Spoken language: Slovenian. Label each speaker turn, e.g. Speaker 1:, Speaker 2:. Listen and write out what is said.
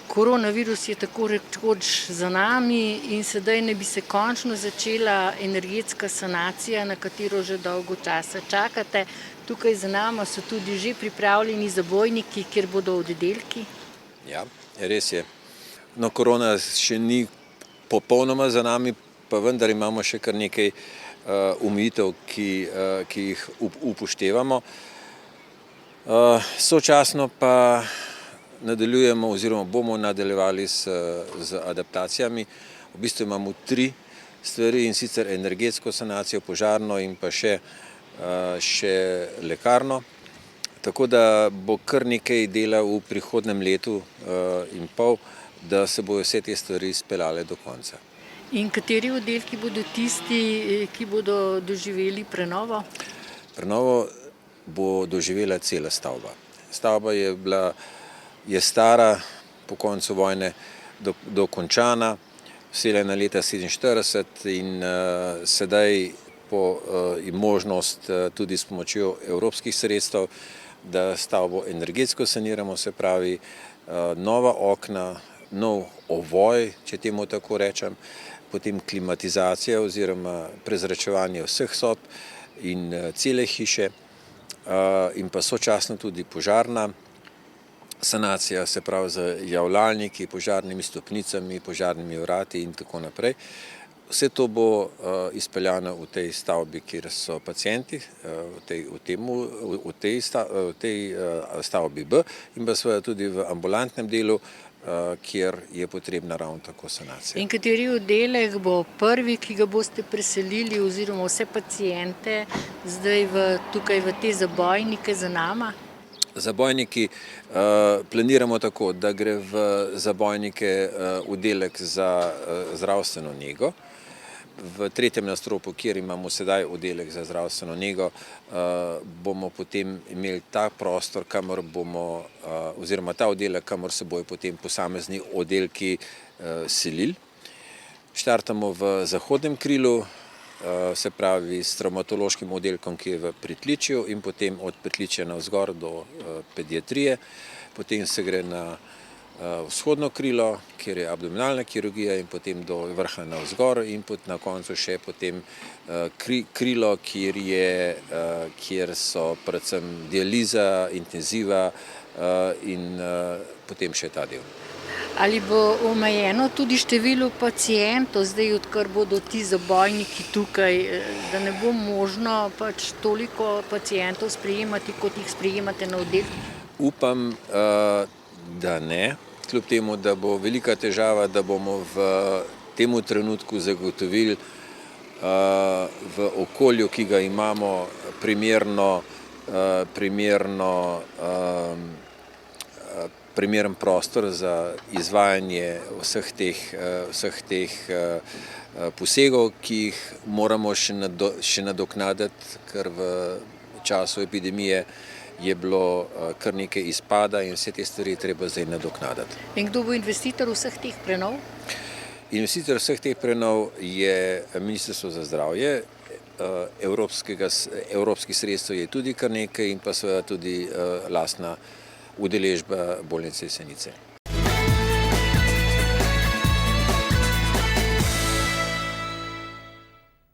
Speaker 1: Koronavirus je tako rekoč za nami in sedaj naj bi se končno začela energetska sanacija, na katero že dolgo časa čakate. Tukaj za nama so tudi že pripravljeni zabojniki, kjer bodo oddelki.
Speaker 2: Ja, res je. No, korona še ni popolnoma za nami, pa vendar imamo še kar nekaj omejitev, ki jih upoštevamo. Sočasno pa nadaljujemo oziroma bomo nadaljevali z adaptacijami. V bistvu imamo 3 stvari, in sicer energetsko sanacijo, požarno in pa še lekarno. Tako da bo kar nekaj dela v prihodnjem letu in pol, da se bodo vse te stvari speljale do konca.
Speaker 1: In kateri oddelki bodo tisti, ki bodo doživeli prenovo?
Speaker 2: Prenovo bo doživela cela stavba. Stavba je stara, po koncu vojne dokončana, vseljena leta 1947 in sedaj je možnost tudi s pomočjo evropskih sredstev, da stavbo energetsko saniramo, se pravi nova okna, nov ovoj, če temu tako rečem, potem klimatizacija oziroma prezračevanje vseh sob in cele hiše in pa sočasno tudi požarna sanacija, se pravi z javljalniki, požarnimi stopnicami, požarnimi vrati in tako naprej. Vse to bo izpeljano v tej stavbi, kjer so pacienti, v tej stavbi B in pa seveda tudi v ambulantnem delu, kjer je potrebna ravno tako sanacija.
Speaker 1: In kateri oddelek bo prvi, ki ga boste preselili oziroma vse paciente zdaj tukaj v te zabojnike za nama?
Speaker 2: Zabojniki planiramo tako, da gre v zabojnike oddelek za zdravstveno nego. V 3. nadstropju, kjer imamo sedaj oddelek za zdravstveno nego, bomo potem imeli ta prostor, oziroma ta oddelek, kamor se bojo potem posamezni oddelki selili. Štartamo v zahodnem krilu, se pravi s travmatološkim oddelkom, ki je v pritličju, in potem od pritličja navzgor do pediatrije. Potem se gre na vzhodno krilo, kjer je abdominalna kirurgija, in potem do vrha navzgor in na koncu še potem krilo, kjer so predvsem dializa, intenziva in potem še ta del.
Speaker 1: Ali bo omejeno tudi število pacientov, zdaj odkar bodo ti zabojniki tukaj, da ne bo možno toliko pacientov sprejemati, kot jih sprejemate na oddelku?
Speaker 2: Upam, da ne, kljub temu, da bo velika težava, da bomo v temu trenutku zagotovili v okolju, ki ga imamo, primeren prostor za izvajanje vseh teh posegov, ki jih moramo še nadoknaditi, ker v času epidemije je bilo kar nekaj izpada in vse te stvari je treba zdaj nadoknaditi.
Speaker 1: In kdo bo investitor vseh teh prenov?
Speaker 2: Investitor vseh teh prenov je Ministrstvo za zdravje. Evropskih sredstev je tudi kar nekaj in pa seveda tudi lastna udeležba bolnice Jesenice.